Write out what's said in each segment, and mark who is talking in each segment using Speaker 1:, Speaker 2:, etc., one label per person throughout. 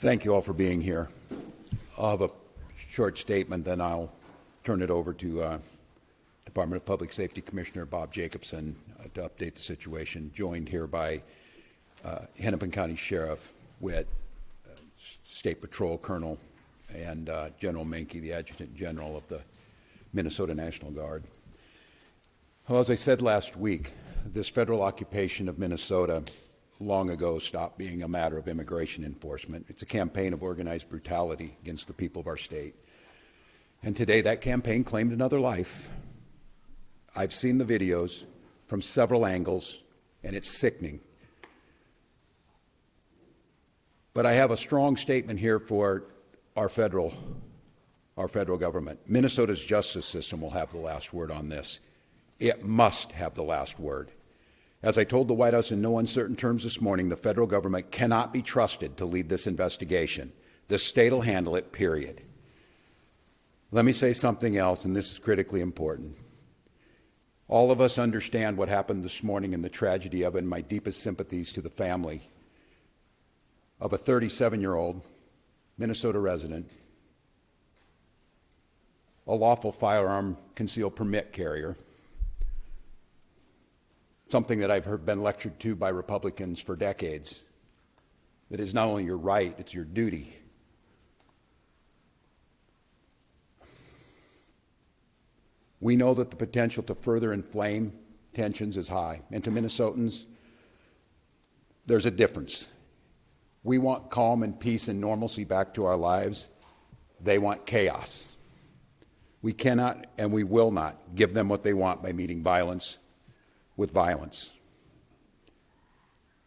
Speaker 1: Thank you all for being here. I'll have a short statement, then I'll turn it over to Department of Public Safety Commissioner Bob Jacobson to update the situation, joined here by Hennepin County Sheriff Witt, State Patrol Colonel, and General Menke, the Adjutant General of the Minnesota National Guard. Well, as I said last week, this federal occupation of Minnesota long ago stopped being a matter of immigration enforcement. It's a campaign of organized brutality against the people of our state. And today that campaign claimed another life. I've seen the videos from several angles, and it's sickening. But I have a strong statement here for our federal government. Minnesota's justice system will have the last word on this. It must have the last word. As I told the White House in no uncertain terms this morning, the federal government cannot be trusted to lead this investigation. The state will handle it, period. Let me say something else, and this is critically important. All of us understand what happened this morning and the tragedy of it, and my deepest sympathies to the family of a 37-year-old Minnesota resident, a lawful firearm concealed permit carrier, something that I've been lectured to by Republicans for decades, that is not only your right, it's your duty. We know that the potential to further inflame tensions is high, and to Minnesotans, there's a difference. We want calm and peace and normalcy back to our lives. They want chaos. We cannot and we will not give them what they want by meeting violence with violence.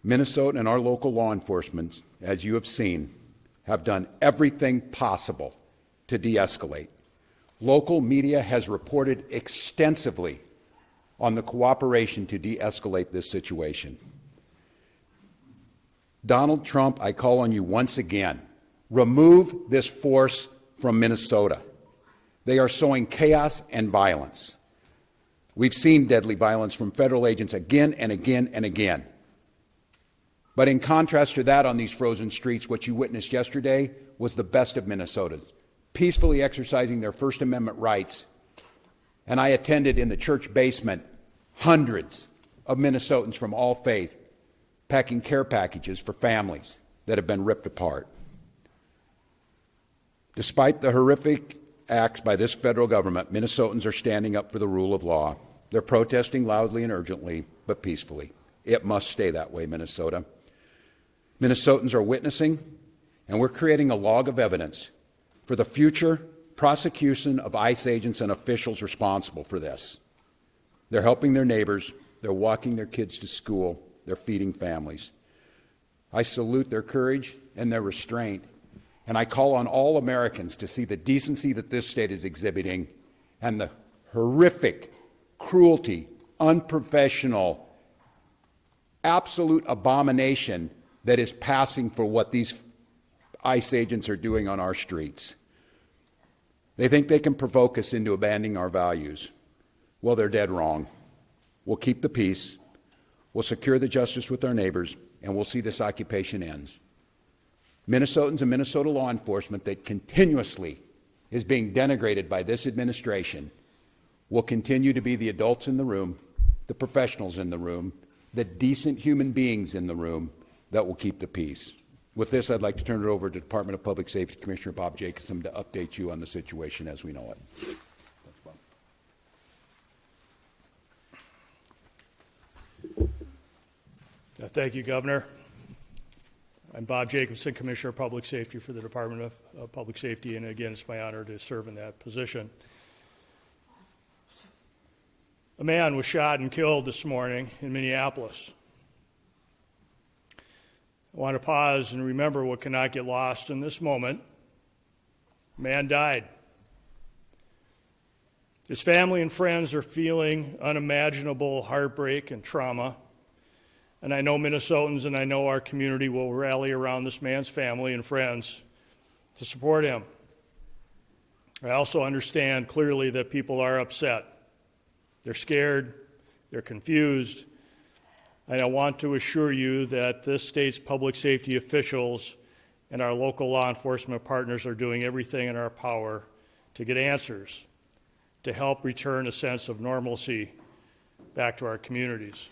Speaker 1: Minnesota and our local law enforcement, as you have seen, have done everything possible to de-escalate. Local media has reported extensively on the cooperation to de-escalate this situation. Donald Trump, I call on you once again, remove this force from Minnesota. They are sowing chaos and violence. We've seen deadly violence from federal agents again and again and again. But in contrast to that, on these frozen streets, what you witnessed yesterday was the best of Minnesotans, peacefully exercising their First Amendment rights. And I attended in the church basement hundreds of Minnesotans from all faith packing care packages for families that have been ripped apart. Despite the horrific acts by this federal government, Minnesotans are standing up for the rule of law. They're protesting loudly and urgently, but peacefully. It must stay that way, Minnesota. Minnesotans are witnessing, and we're creating a log of evidence for the future prosecution of ICE agents and officials responsible for this. They're helping their neighbors. They're walking their kids to school. They're feeding families. I salute their courage and their restraint, and I call on all Americans to see the decency that this state is exhibiting and the horrific cruelty, unprofessional, absolute abomination that is passing for what these ICE agents are doing on our streets. They think they can provoke us into abandoning our values. Well, they're dead wrong. We'll keep the peace, we'll secure the justice with our neighbors, and we'll see this occupation ends. Minnesotans and Minnesota law enforcement that continuously is being denigrated by this administration will continue to be the adults in the room, the professionals in the room, the decent human beings in the room that will keep the peace. With this, I'd like to turn it over to Department of Public Safety Commissioner Bob Jacobson to update you on the situation as we know it. Thanks, Bob.
Speaker 2: Thank you, Governor. I'm Bob Jacobson, Commissioner of Public Safety for the Department of Public Safety, and again, it's my honor to serve in that position. A man was shot and killed this morning in Minneapolis. I want to pause and remember what cannot get lost in this moment. A man died. His family and friends are feeling unimaginable heartbreak and trauma. And I know Minnesotans and I know our community will rally around this man's family and friends to support him. I also understand clearly that people are upset. They're scared, they're confused, and I want to assure you that this state's public safety officials and our local law enforcement partners are doing everything in our power to get answers, to help return a sense of normalcy back to our communities.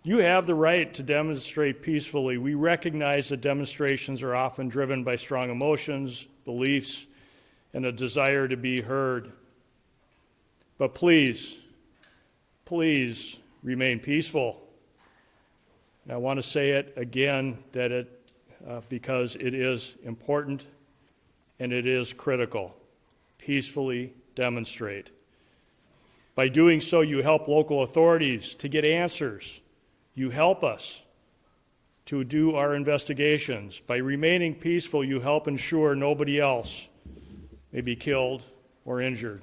Speaker 2: You have the right to demonstrate peacefully. We recognize that demonstrations are often driven by strong emotions, beliefs, and a desire to be heard. But please, please remain peaceful. And I want to say it again because it is important and it is critical. Peacefully demonstrate. By doing so, you help local authorities to get answers. You help us to do our investigations. By remaining peaceful, you help ensure nobody else may be killed or injured.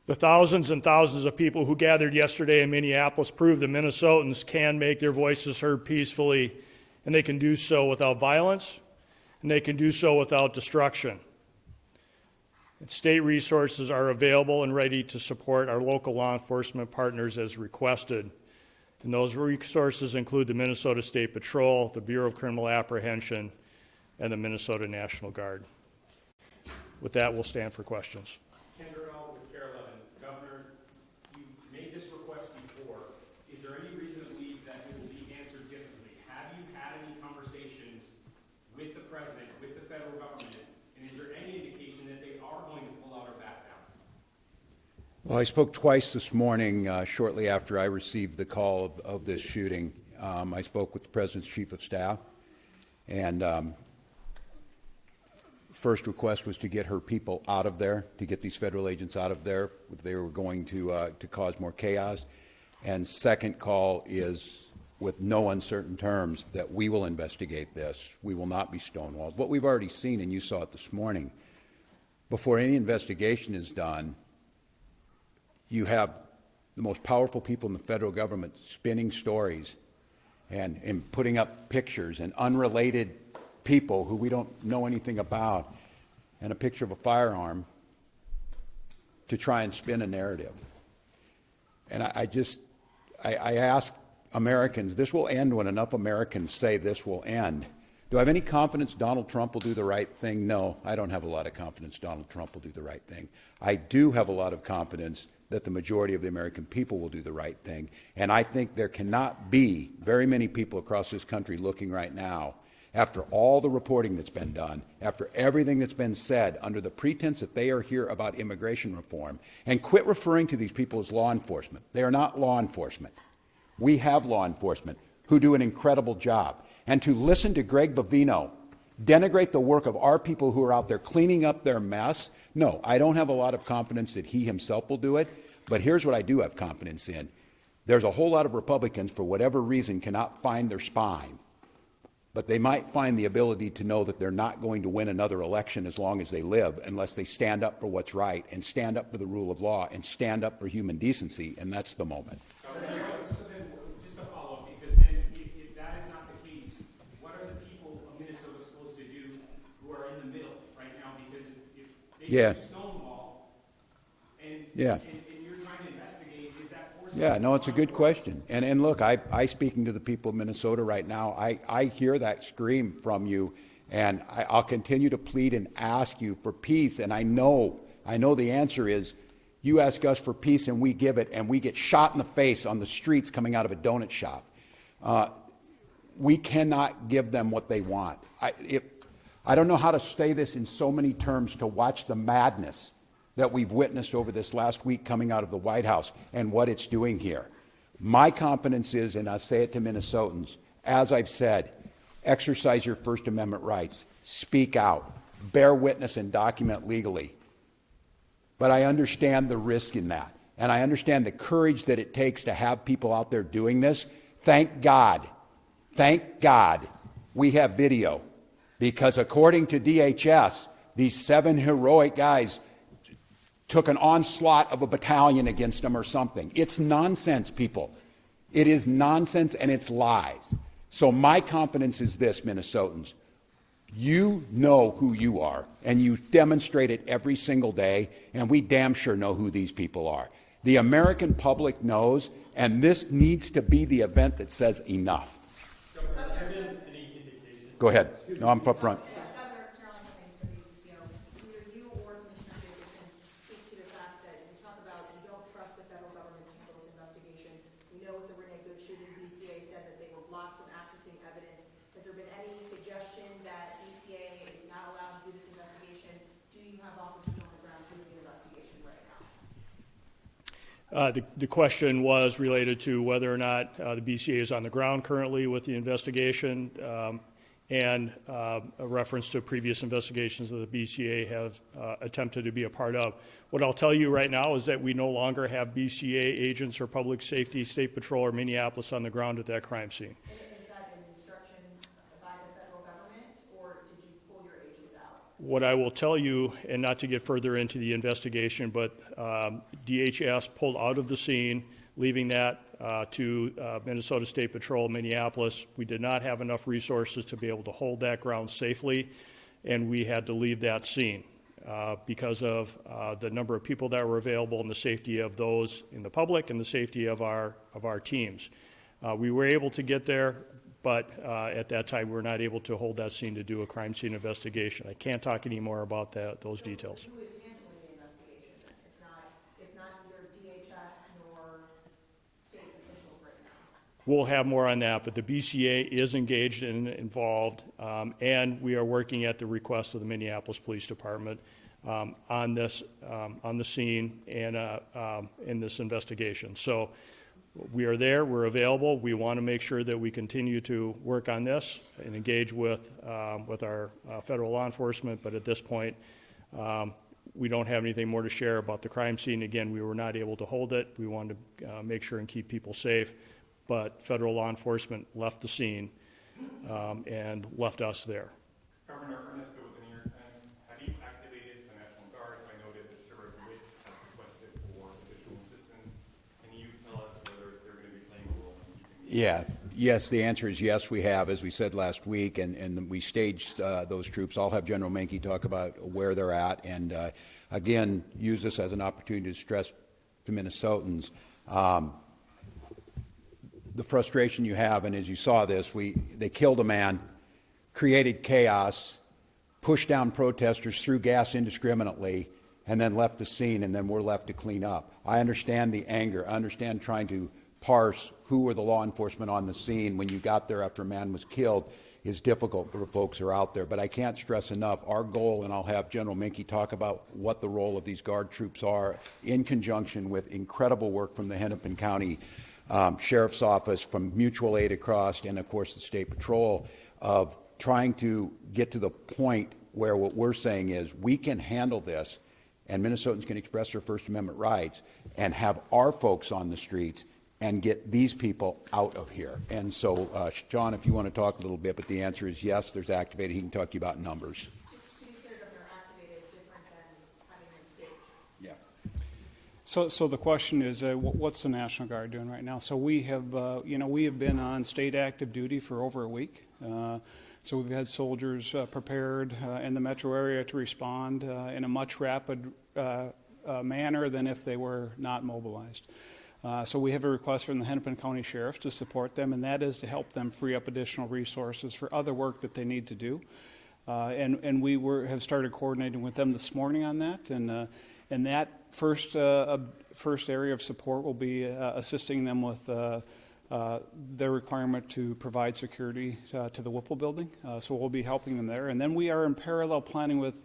Speaker 2: The thousands and thousands of people who gathered yesterday in Minneapolis proved that Minnesotans can make their voices heard peacefully, and they can do so without violence, and they can do so without destruction. And state resources are available and ready to support our local law enforcement partners as requested. And those resources include the Minnesota State Patrol, the Bureau of Criminal Apprehension, and the Minnesota National Guard. With that, we'll stand for questions.
Speaker 3: Governor, you've made this request before. Is there any reason to believe that it will be answered differently? Have you had any conversations with the president, with the federal government, and is there any indication that they are going to pull out or back down?
Speaker 1: Well, I spoke twice this morning, shortly after I received the call of this shooting. I spoke with the President's Chief of Staff, and first request was to get her people out of there, to get these federal agents out of there. They were going to cause more chaos. And second call is, with no uncertain terms, that we will investigate this. We will not be stonewalled. What we've already seen, and you saw it this morning, before any investigation is done, you have the most powerful people in the federal government spinning stories and putting up pictures and unrelated people who we don't know anything about, and a picture of a firearm to try and spin a narrative. And I ask Americans, this will end when enough Americans say this will end. Do I have any confidence Donald Trump will do the right thing? No, I don't have a lot of confidence Donald Trump will do the right thing. I do have a lot of confidence that the majority of the American people will do the right thing. And I think there cannot be very many people across this country looking right now, after all the reporting that's been done, after everything that's been said, under the pretense that they are here about immigration reform, and quit referring to these people as law enforcement. They are not law enforcement. We have law enforcement who do an incredible job. And to listen to Greg Bovino denigrate the work of our people who are out there cleaning up their mess, no, I don't have a lot of confidence that he himself will do it. But here's what I do have confidence in. There's a whole lot of Republicans, for whatever reason, cannot find their spine. But they might find the ability to know that they're not going to win another election as long as they live unless they stand up for what's right and stand up for the rule of law and stand up for human decency, and that's the moment.
Speaker 3: So then, just a follow-up, because then if that is not the case, what are the people of Minnesota supposed to do who are in the middle right now? Because if they do Stonewall and you're trying to investigate, is that forced?
Speaker 1: Yeah, no, it's a good question. And look, I speaking to the people of Minnesota right now, I hear that scream from you, and I'll continue to plead and ask you for peace. And I know the answer is you ask us for peace and we give it, and we get shot in the face on the streets coming out of a donut shop. We cannot give them what they want. I don't know how to say this in so many terms to watch the madness that we've witnessed over this last week coming out of the White House and what it's doing here. My confidence is, and I say it to Minnesotans, as I've said, exercise your First Amendment rights, speak out, bear witness and document legally. But I understand the risk in that, and I understand the courage that it takes to have people out there doing this. Thank God we have video, because according to DHS, these 7 heroic guys took an onslaught of a battalion against them or something. It's nonsense, people. It is nonsense, and it's lies. So my confidence is this, Minnesotans. You know who you are, and you demonstrate it every single day, and we damn sure know who these people are. The American public knows And this needs to be the event that says enough. Go ahead. No, I'm up front.
Speaker 4: Governor Carolyn Cummings from BCCO, either you or Commissioner Davidson speak to the fact that you talk about you don't trust the federal government to handle this investigation. We know with the Renee Good shooting, BCA said that they were blocked from accessing evidence. Has there been any suggestion that BCA is not allowed to do this investigation? Do you have officers on the ground doing the investigation right now?
Speaker 2: The question was related to whether or not the BCA is on the ground currently with the investigation, and a reference to previous investigations that the BCA have attempted to be a part of. What I'll tell you right now is that we no longer have BCA agents or public safety, state patrol, or Minneapolis on the ground at that crime scene.
Speaker 4: Is that an instruction by the federal government, or did you pull your agents out?
Speaker 2: What I will tell you, and not to get further into the investigation, but DHS pulled out of the scene, leaving that to Minnesota State Patrol, Minneapolis. We did not have enough resources to be able to hold that ground safely, and we had to leave that scene because of the number of people that were available and the safety of those in the public and the safety of our teams. We were able to get there, but at that time we were not able to hold that scene to do a crime scene investigation. I can't talk any more about those details.
Speaker 4: Who is handling the investigation, if not either DHS nor state officials right now?
Speaker 2: We'll have more on that, but the BCA is engaged and involved, and we are working at the request of the Minneapolis Police Department on this, on the scene and in this investigation. So we are there, we're available. We want to make sure that we continue to work on this and engage with our federal law enforcement, but at this point, we don't have anything more to share about the crime scene. Again, we were not able to hold it. We wanted to make sure and keep people safe, but federal law enforcement left the scene and left us there.
Speaker 5: Governor Ernesto, within your time, have you activated the National Guard? I noted that Sheriff Witt has requested for additional assistance. Can you tell us whether they're going to be playing a role in keeping
Speaker 1: Yes, the answer is yes, we have, as we said last week, and we staged those troops. I'll have General Menke talk about where they're at, and again, use this as an opportunity to stress to Minnesotans the frustration you have, and as you saw this, they killed a man, created chaos, pushed down protesters, threw gas indiscriminately, and then left the scene, and then we're left to clean up. I understand the anger. I understand trying to parse who were the law enforcement on the scene when you got there after a man was killed is difficult for the folks who are out there. But I can't stress enough, our goal, and I'll have General Menke talk about what the role of these Guard troops are in conjunction with incredible work from the Hennepin County Sheriff's Office, from mutual aid across, and of course the State Patrol, of trying to get to the point where what we're saying is we can handle this and Minnesotans can express their First Amendment rights and have our folks on the streets and get these people out of here. And so, John, if you want to talk a little bit, but the answer is yes, there's activated. He can talk to you about numbers.
Speaker 4: To be clear, Governor, activated different than having them staged.
Speaker 1: Yeah.
Speaker 6: So the question is, what's the National Guard doing right now? So we have, we have been on state active duty for over a week. So we've had soldiers prepared in the metro area to respond in a much rapid manner than if they were not mobilized. So we have a request from the Hennepin County Sheriff to support them, and that is to help them free up additional resources for other work that they need to do. And we have started coordinating with them this morning on that, and that first area of support will be assisting them with their requirement to provide security to the Whipple building. So we'll be helping them there. And then we are in parallel planning with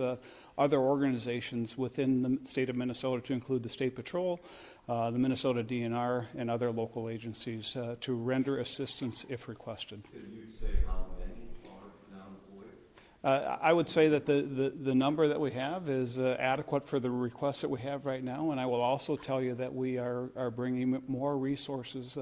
Speaker 6: other organizations within the state of Minnesota, to include the State Patrol, the Minnesota DNR, and other local agencies to render assistance if requested.
Speaker 7: Could you say how many are now employed?
Speaker 6: I would say that the number that we have is adequate for the requests that we have right now, and I will also tell you that we are bringing more resources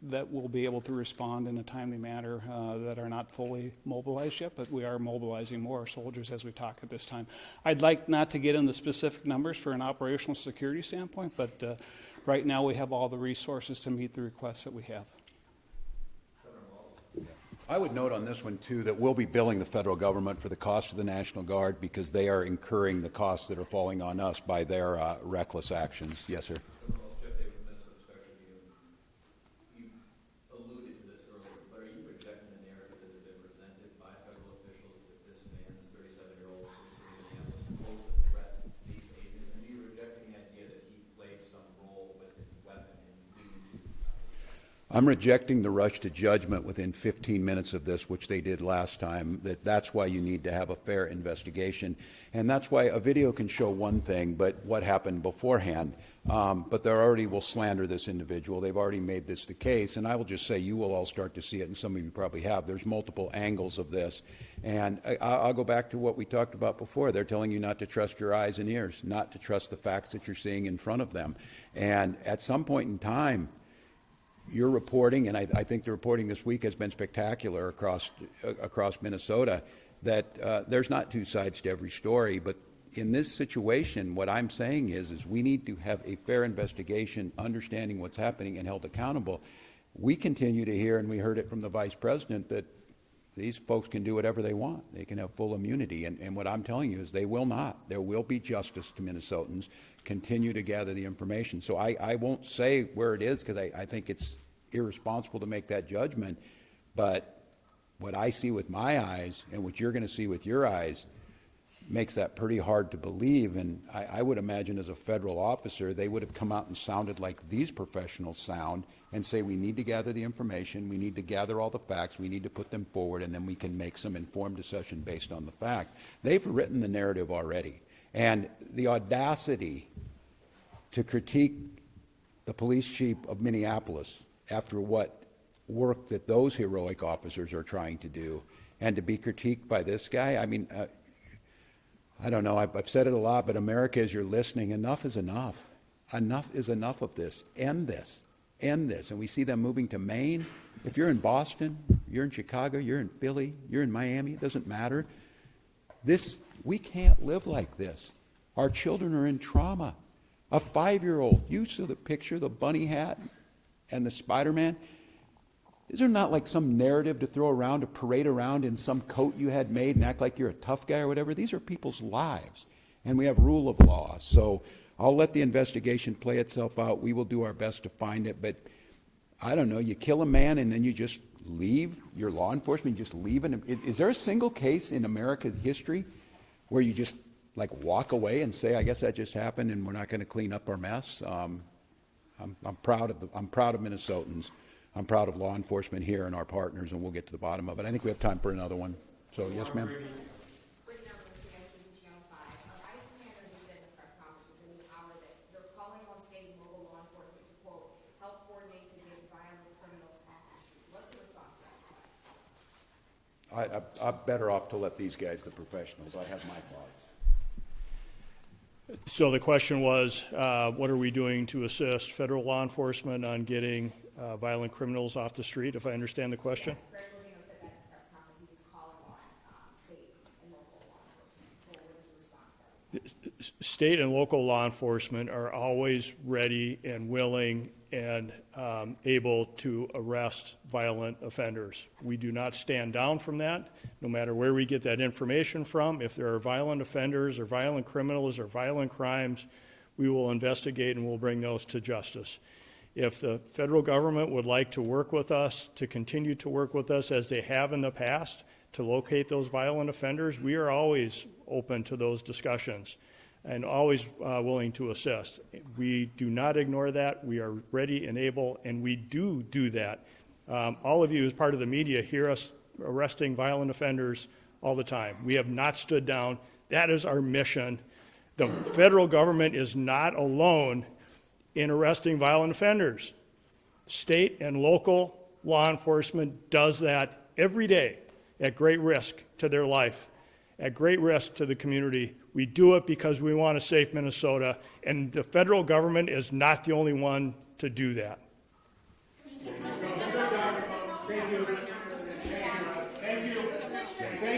Speaker 6: that will be able to respond in a timely manner that are not fully mobilized yet, but we are mobilizing more soldiers as we talk at this time. I'd like not to get into specific numbers for an operational security standpoint, but right now we have all the resources to meet the requests that we have.
Speaker 1: I would note on this one, too, that we'll be billing the federal government for the cost of the National Guard because they are incurring the costs that are falling on us by their reckless actions. Yes, sir. I'm rejecting the rush to judgment within 15 minutes of this, which they did last time. That's why you need to have a fair investigation. And that's why a video can show one thing, but what happened beforehand. But they already will slander this individual. They've already made this the case. And I will just say you will all start to see it, and some of you probably have. There's multiple angles of this. And I'll go back to what we talked about before. They're telling you not to trust your eyes and ears, not to trust the facts that you're seeing in front of them. And at some point in time, your reporting, and I think the reporting this week has been spectacular across Minnesota, that there's not two sides to every story. But in this situation, what I'm saying is we need to have a fair investigation, understanding what's happening, and held accountable. We continue to hear, and we heard it from the vice president, that these folks can do whatever they want. They can have full immunity. And what I'm telling you is they will not. There will be justice to Minnesotans. Continue to gather the information. So I won't say where it is, because I think it's irresponsible to make that judgment. But what I see with my eyes and what you're going to see with your eyes makes that pretty hard to believe. And I would imagine as a federal officer, they would have come out and sounded like these professionals sound and say, we need to gather the information, we need to gather all the facts, we need to put them forward, and then we can make some informed decision based on the fact. They've written the narrative already. And the audacity to critique the police chief of Minneapolis after what work that those heroic officers are trying to do, and to be critiqued by this guy, I mean, I don't know, I've said it a lot, but America, as you're listening, enough is enough. Enough is enough of this. End this. End this. And we see them moving to Maine. If you're in Boston, you're in Chicago, you're in Philly, you're in Miami, it doesn't matter. We can't live like this. Our children are in trauma. A 5-year-old, you saw the picture, the bunny hat and the Spider-Man. These are not like some narrative to throw around, to parade around in some coat you had made and act like you're a tough guy or whatever. These are people's lives, and we have rule of law. So I'll let the investigation play itself out. We will do our best to find it, but I don't know, you kill a man and then you just leave, your law enforcement, you just leave him. Is there a single case in America's history where you just like walk away and say, I guess that just happened and we're not going to clean up our mess? I'm proud of Minnesotans. I'm proud of law enforcement here and our partners, and we'll get to the bottom of it. I think we have time for another one. So, yes, ma'am. I'm better off to let these guys, the professionals. I have my thoughts.
Speaker 2: So the question was, what are we doing to assist federal law enforcement on getting violent criminals off the street, if I understand the question?
Speaker 4: Greg Rubino said that at the press conference, he was calling on state and local law enforcement. So what is your response to that?
Speaker 2: State and local law enforcement are always ready and willing and able to arrest violent offenders. We do not stand down from that, no matter where we get that information from. If there are violent offenders or violent criminals or violent crimes, we will investigate and we'll bring those to justice. If the federal government would like to work with us, to continue to work with us as they have in the past, to locate those violent offenders, we are always open to those discussions and always willing to assist. We do not ignore that. We are ready and able, and we do that. All of you, as part of the media, hear us arresting violent offenders all the time. We have not stood down. That is our mission. The federal government is not alone in arresting violent offenders. State and local law enforcement does that every day at great risk to their life, at great risk to the community. We do it because we want a safe Minnesota, and the federal government is not the only one to do that.